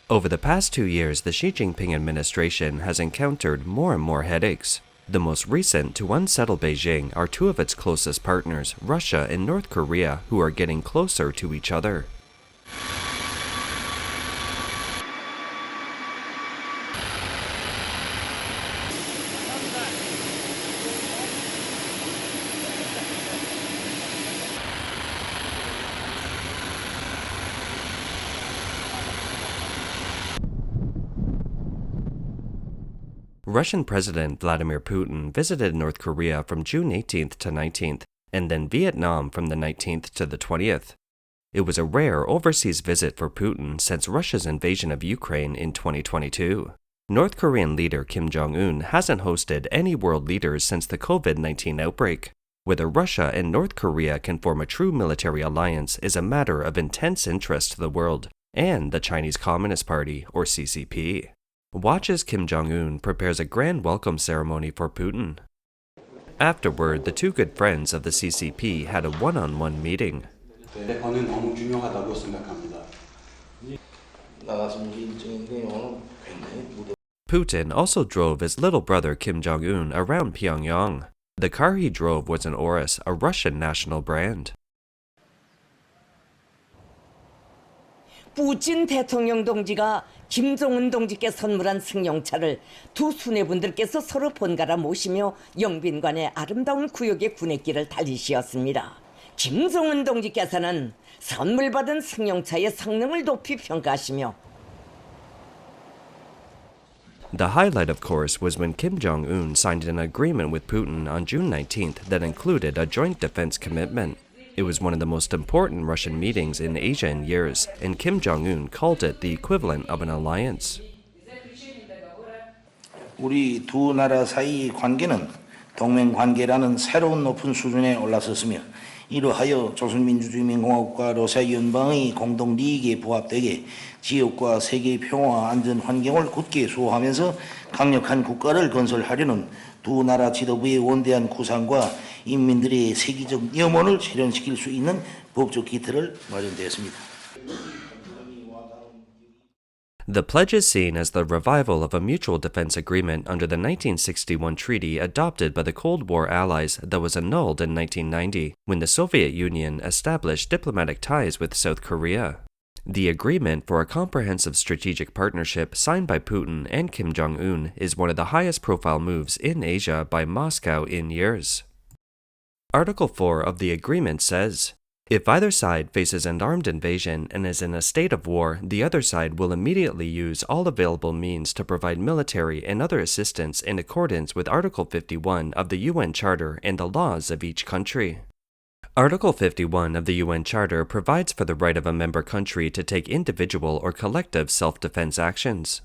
Over the past 2 years, the Xi Jinping administration has encountered more and more headaches. The most recent to unsettle Beijing are two of its closest partners, Russia and North Korea, who are getting closer to each other. Russian President Vladimir Putin visited North Korea from June 18th to 19th, and then Vietnam from the 19th to the 20th. It was a rare overseas visit for Putin since Russia's invasion of Ukraine in 2022. North Korean leader Kim Jong-un hasn't hosted any world leaders since the COVID-19 outbreak. Whether Russia and North Korea can form a true military alliance is a matter of intense interest to the world and the Chinese Communist Party, or CCP. Watch as Kim Jong-un prepares a grand welcome ceremony for Putin. Afterward, the two good friends of the CCP had a one-on-one meeting. Putin also drove his little brother Kim Jong-un around Pyongyang. The car he drove was an Urus, a Russian national brand. 푸틴 대통령 동지가 김정은 동지께 선물한 승용차를 두 수뇌분들께서 서로 번갈아 모시며 영빈관의 아름다운 구역의 군эт길을 달리시었습니다. 김정은 동지께서는 선물 받은 승용차의 성능을 높이 평가하시며 The highlight, of course, was when Kim Jong-un signed an agreement with Putin on June 19th that included a joint defense commitment. It was one of the most important Russian meetings in Asia in years, and Kim Jong-un called it the equivalent of an alliance. 우리 두 나라 사이 관계는 동맹 관계라는 새로운 높은 수준에 올라섰으며 이로하여 조선민주주의인민공화국과 러시아 연방의 공동利益에 부합되게 지역과 세계의 평화와 안전 환경을 굳게 수호하면서 강력한 국가를 건설하려는 두 나라 지도부의 원대한 구상과 인민들의 세계적 염원을 실현시킬 수 있는 법적 기틀을 마련되었습니다. The pledge is seen as the revival of a mutual defense agreement under the 1961 treaty adopted by the Cold War allies that was annulled in 1990 when the Soviet Union established diplomatic ties with South Korea. The agreement for a comprehensive strategic partnership signed by Putin and Kim Jong-un is one of the highest profile moves in Asia by Moscow in years. Article 4 of the agreement says, if either side faces an armed invasion and is in a state of war, the other side will immediately use all available means to provide military and other assistance in accordance with Article 51 of the UN Charter and the laws of each country. Article 51 of the UN Charter provides for the right of a member country to take individual or collective self-defense actions.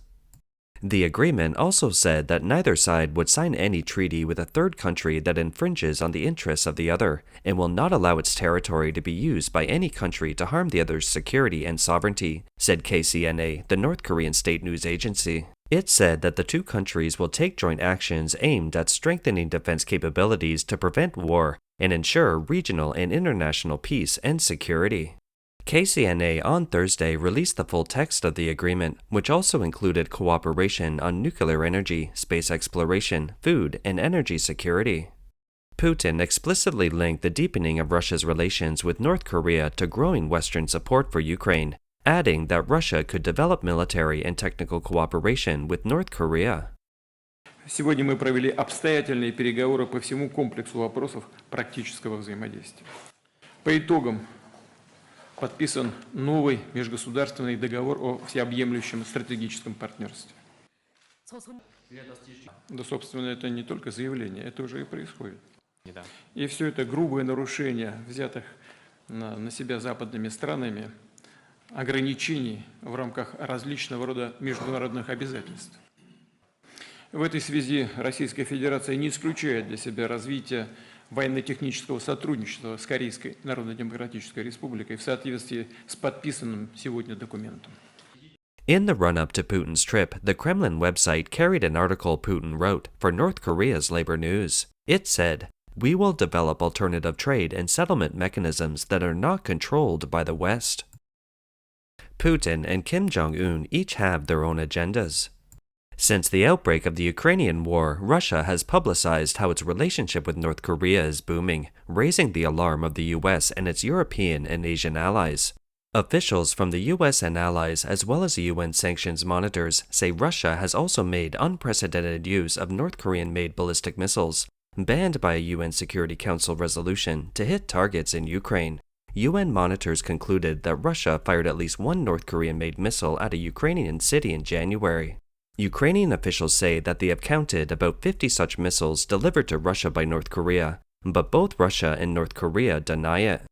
The agreement also said that neither side would sign any treaty with a third country that infringes on the interests of the other and will not allow its territory to be used by any country to harm the other's security and sovereignty, said KCNA, the North Korean state news agency. It said that the two countries will take joint actions aimed at strengthening defense capabilities to prevent war and ensure regional and international peace and security. KCNA on Thursday released the full text of the agreement, which also included cooperation on nuclear energy, space exploration, food, and energy security. Putin explicitly linked the deepening of Russia's relations with North Korea to growing Western support for Ukraine, adding that Russia could develop military and technical cooperation with North Korea. Сегодня мы провели обстоятельные переговоры по всему комплексу вопросов практического взаимодействия. По итогам подписан новый межгосударственный договор о всеобъемлющем стратегическом партнерстве. Да, собственно, это не только заявление, это уже и происходит. И все это грубое нарушение взятых на себя западными странами ограничений в рамках различного рода международных обязательств. В этой связи Российская Федерация не исключает для себя развитие военно-технического сотрудничества с Корейской Народно-Демократической Республикой в соответствии с подписанным сегодня документом. In the run-up to Putin's trip, the Kremlin website carried an article Putin wrote for North Korea's labor news. It said, "We will develop alternative trade and settlement mechanisms that are not controlled by the West." Putin and Kim Jong-un each have their own agendas. Since the outbreak of the Ukrainian war, Russia has publicized how its relationship with North Korea is booming, raising the alarm of the US and its European and Asian allies. Officials from the US and allies, as well as UN sanctions monitors, say Russia has also made unprecedented use of North Korean-made ballistic missiles, banned by a UN Security Council resolution, to hit targets in Ukraine. UN monitors concluded that Russia fired at least one North Korean-made missile at a Ukrainian city in January. Ukrainian officials say that they have counted about 50 such missiles delivered to Russia by North Korea, but both Russia and North Korea deny it.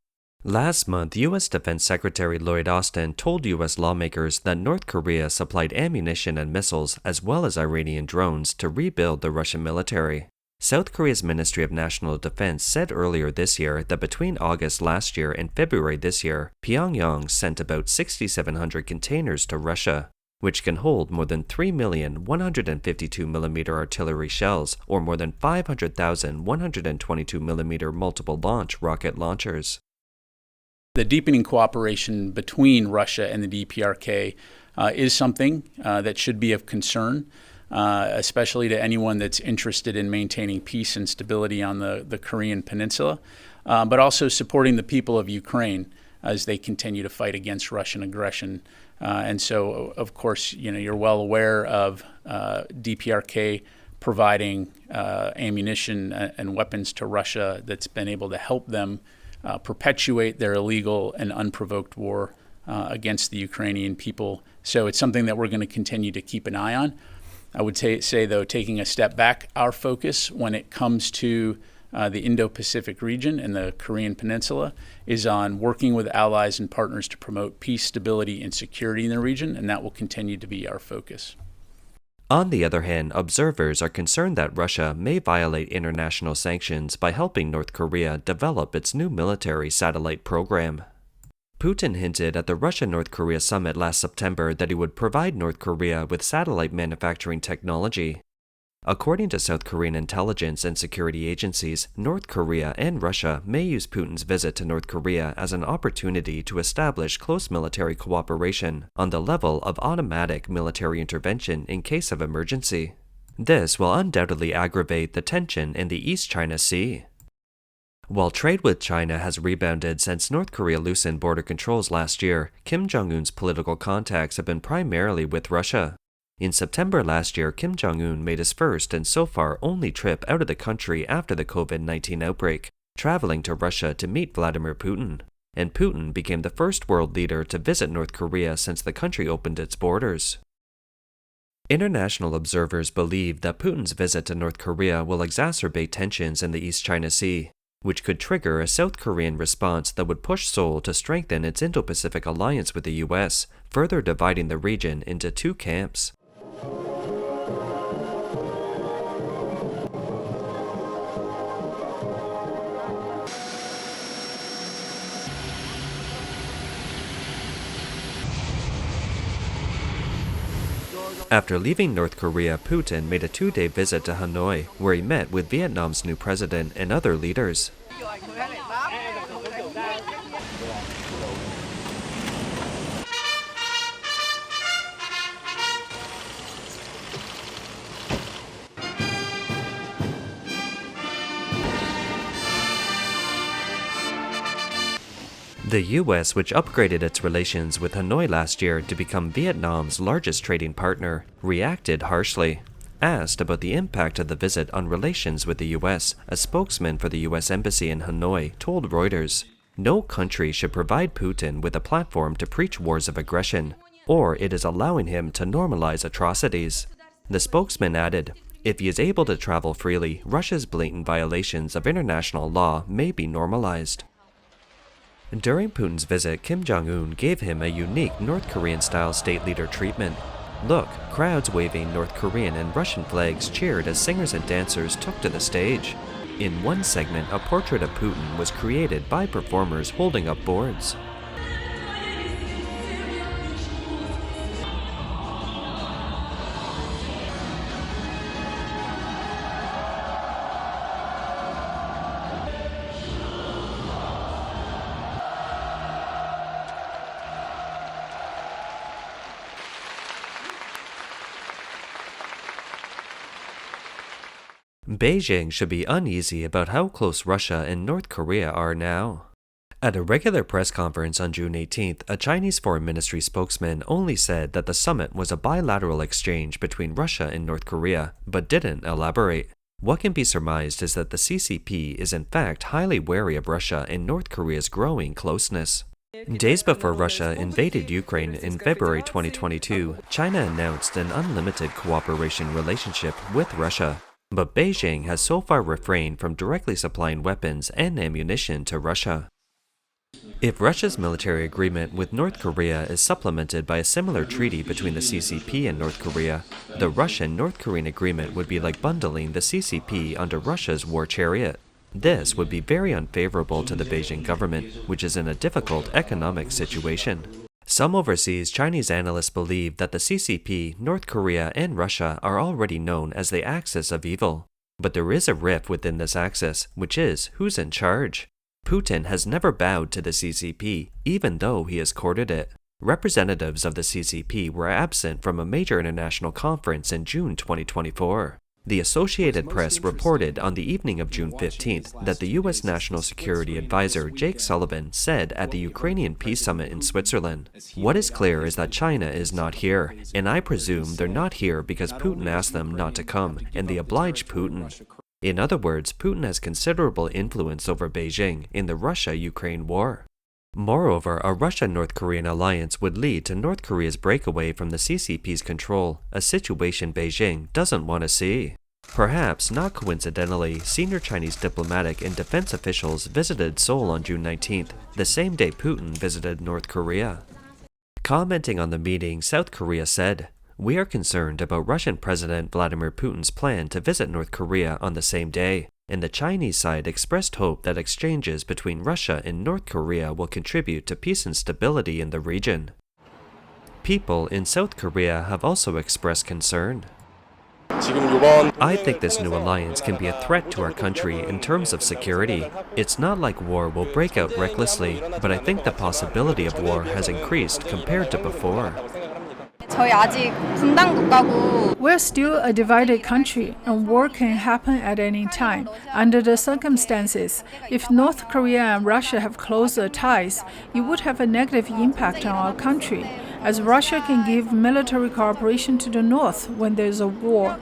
Last month, U.S. Defense Secretary Lloyd Austin told U.S. lawmakers that North Korea supplied ammunition and missiles as well as Iranian drones to rebuild the Russian military. South Korea's Ministry of National Defense said earlier this year that between August last year and February this year, Pyongyang sent about 6,700 containers to Russia, which can hold more than 3 million 152mm artillery shells or more than 500,000 122mm multiple launch rocket launchers. The deepening cooperation between Russia and the DPRK is something that should be of concern, especially to anyone that's interested in maintaining peace and stability on the Korean Peninsula, but also supporting the people of Ukraine as they continue to fight against Russian aggression. And so, of course, you're well aware of DPRK providing ammunition and weapons to Russia that's been able to help them perpetuate their illegal and unprovoked war against the Ukrainian people. So it's something that we're going to continue to keep an eye on. I would say, though, taking a step back, our focus when it comes to the Indo-Pacific region and the Korean Peninsula is on working with allies and partners to promote peace, stability, and security in the region, and that will continue to be our focus. On the other hand, observers are concerned that Russia may violate international sanctions by helping North Korea develop its new military satellite program. Putin hinted at the Russia-North Korea summit last September that he would provide North Korea with satellite manufacturing technology. According to South Korean intelligence and security agencies, North Korea and Russia may use Putin's visit to North Korea as an opportunity to establish close military cooperation on the level of automatic military intervention in case of emergency. This will undoubtedly aggravate the tension in the East China Sea. While trade with China has rebounded since North Korea loosened border controls last year, Kim Jong-un's political contacts have been primarily with Russia. In September last year, Kim Jong-un made his first and so far only trip out of the country after the COVID-19 outbreak, traveling to Russia to meet Vladimir Putin. And Putin became the first world leader to visit North Korea since the country opened its borders. International observers believe that Putin's visit to North Korea will exacerbate tensions in the East China Sea, which could trigger a South Korean response that would push Seoul to strengthen its Indo-Pacific alliance with the US, further dividing the region into two camps. After leaving North Korea, Putin made a 2-day visit to Hanoi, where he met with Vietnam's new president and other leaders. The US, which upgraded its relations with Hanoi last year to become Vietnam's largest trading partner, reacted harshly. Asked about the impact of the visit on relations with the US, a spokesman for the US Embassy in Hanoi told Reuters, "No country should provide Putin with a platform to preach wars of aggression, or it is allowing him to normalize atrocities." The spokesman added, "If he is able to travel freely, Russia's blatant violations of international law may be normalized." During Putin's visit, Kim Jong-un gave him a unique North Korean-style state leader treatment. Look, crowds waving North Korean and Russian flags cheered as singers and dancers took to the stage. In one segment, a portrait of Putin was created by performers holding up boards. Beijing should be uneasy about how close Russia and North Korea are now. At a regular press conference on June 18th, a Chinese Foreign Ministry spokesman only said that the summit was a bilateral exchange between Russia and North Korea, but didn't elaborate. What can be surmised is that the CCP is in fact highly wary of Russia and North Korea's growing closeness. Days before Russia invaded Ukraine in February 2022, China announced an unlimited cooperation relationship with Russia. But Beijing has so far refrained from directly supplying weapons and ammunition to Russia. If Russia's military agreement with North Korea is supplemented by a similar treaty between the CCP and North Korea, the Russian-North Korean agreement would be like bundling the CCP under Russia's war chariot. This would be very unfavorable to the Beijing government, which is in a difficult economic situation. Some overseas Chinese analysts believe that the CCP, North Korea, and Russia are already known as the axis of evil. But there is a rift within this axis, which is who's in charge. Putin has never bowed to the CCP, even though he has courted it. Representatives of the CCP were absent from a major international conference in June 2024. The Associated Press reported on the evening of June 15th that the U.S. National Security Advisor Jake Sullivan said at the Ukrainian Peace Summit in Switzerland, "What is clear is that China is not here, and I presume they're not here because Putin asked them not to come, and they obliged Putin." In other words, Putin has considerable influence over Beijing in the Russia-Ukraine war. Moreover, a Russia-North Korean alliance would lead to North Korea's breakaway from the CCP's control, a situation Beijing doesn't want to see. Perhaps not coincidentally, senior Chinese diplomatic and defense officials visited Seoul on June 19th, the same day Putin visited North Korea. Commenting on the meeting, South Korea said, "We are concerned about Russian President Vladimir Putin's plan to visit North Korea on the same day, and the Chinese side expressed hope that exchanges between Russia and North Korea will contribute to peace and stability in the region." People in South Korea have also expressed concern. "I think this new alliance can be a threat to our country in terms of security. It's not like war will break out recklessly, but I think the possibility of war has increased compared to before." We're still a divided country, and war can happen at any time. Under the circumstances, if North Korea and Russia have closer ties, it would have a negative impact on our country, as Russia can give military cooperation to the North when there's a war.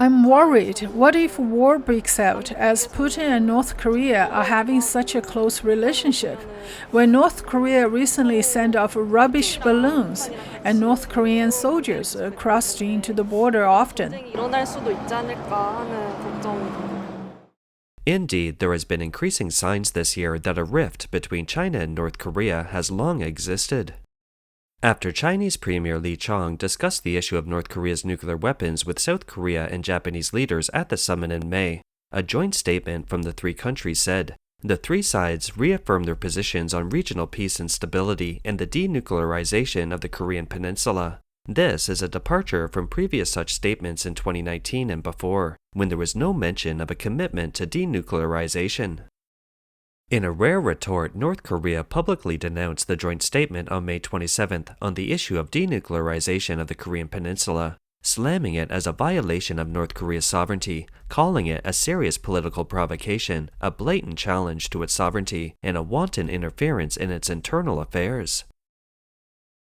I'm worried. What if war breaks out, as Putin and North Korea are having such a close relationship? When North Korea recently sent off rubbish balloons, and North Korean soldiers crossed into the border often. Indeed, there has been increasing signs this year that a rift between China and North Korea has long existed. After Chinese Premier Li Qiang discussed the issue of North Korea's nuclear weapons with South Korea and Japanese leaders at the summit in May, a joint statement from the three countries said, "The three sides reaffirmed their positions on regional peace and stability and the denuclearization of the Korean peninsula." This is a departure from previous such statements in 2019 and before, when there was no mention of a commitment to denuclearization. In a rare retort, North Korea publicly denounced the joint statement on May 27th on the issue of denuclearization of the Korean peninsula, slamming it as a violation of North Korea's sovereignty, calling it a serious political provocation, a blatant challenge to its sovereignty, and a wanton interference in its internal affairs.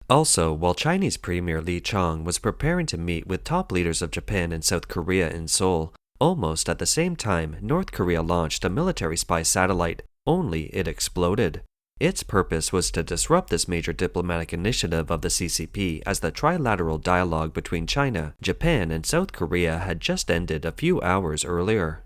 Also, while Chinese Premier Li Qiang was preparing to meet with top leaders of Japan and South Korea in Seoul, almost at the same time, North Korea launched a military spy satellite, only it exploded. Its purpose was to disrupt this major diplomatic initiative of the CCP as the trilateral dialogue between China, Japan, and South Korea had just ended a few hours earlier.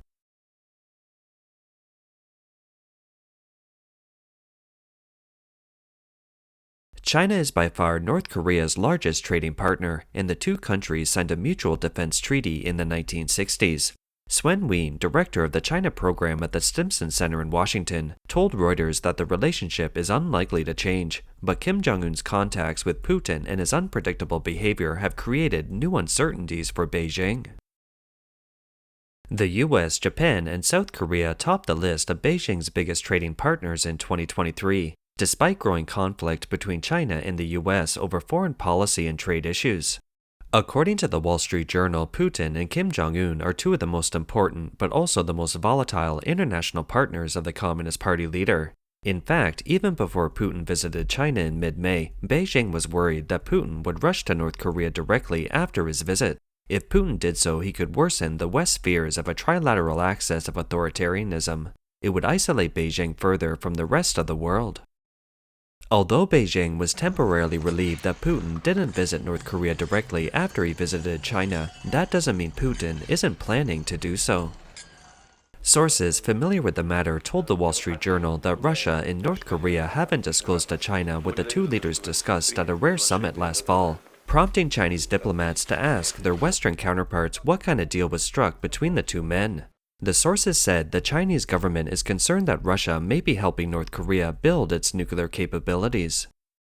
China is by far North Korea's largest trading partner, and the two countries signed a mutual defense treaty in the 1960s. Swen Wien, director of the China program at the Stimson Center in Washington, told Reuters that the relationship is unlikely to change, but Kim Jong-un's contacts with Putin and his unpredictable behavior have created new uncertainties for Beijing. The US, Japan, and South Korea topped the list of Beijing's biggest trading partners in 2023, despite growing conflict between China and the US over foreign policy and trade issues. According to the Wall Street Journal, Putin and Kim Jong-un are two of the most important, but also the most volatile international partners of the Communist Party leader. In fact, even before Putin visited China in mid-May, Beijing was worried that Putin would rush to North Korea directly after his visit. If Putin did so, he could worsen the West's fears of a trilateral axis of authoritarianism. It would isolate Beijing further from the rest of the world. Although Beijing was temporarily relieved that Putin didn't visit North Korea directly after he visited China, that doesn't mean Putin isn't planning to do so. Sources familiar with the matter told the Wall Street Journal that Russia and North Korea haven't disclosed to China what the two leaders discussed at a rare summit last fall, prompting Chinese diplomats to ask their Western counterparts what kind of deal was struck between the two men. The sources said the Chinese government is concerned that Russia may be helping North Korea build its nuclear capabilities.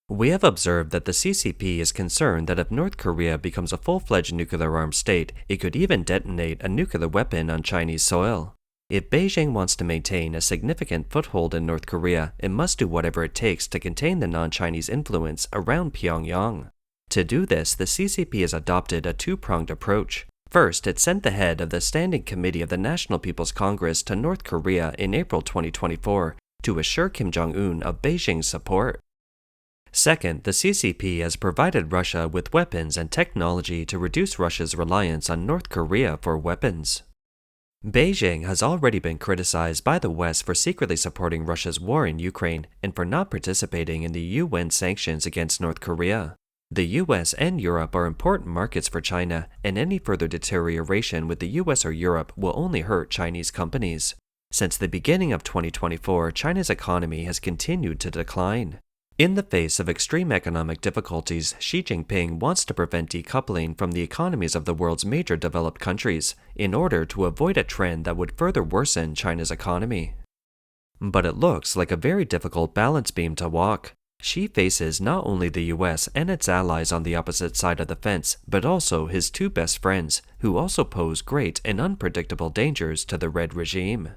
We have observed that the CCP is concerned that if North Korea becomes a full-fledged nuclear-armed state, it could even detonate a nuclear weapon on Chinese soil. If Beijing wants to maintain a significant foothold in North Korea, it must do whatever it takes to contain the non-Chinese influence around Pyongyang. To do this, the CCP has adopted a two-pronged approach. First, it sent the head of the Standing Committee of the National People's Congress to North Korea in April 2024 to assure Kim Jong-un of Beijing's support. Second, the CCP has provided Russia with weapons and technology to reduce Russia's reliance on North Korea for weapons. Beijing has already been criticized by the West for secretly supporting Russia's war in Ukraine and for not participating in the UN sanctions against North Korea. The US and Europe are important markets for China, and any further deterioration with the US or Europe will only hurt Chinese companies. Since the beginning of 2024, China's economy has continued to decline. In the face of extreme economic difficulties, Xi Jinping wants to prevent decoupling from the economies of the world's major developed countries in order to avoid a trend that would further worsen China's economy. But it looks like a very difficult balance beam to walk. Xi faces not only the US and its allies on the opposite side of the fence, but also his two best friends, who also pose great and unpredictable dangers to the Red regime.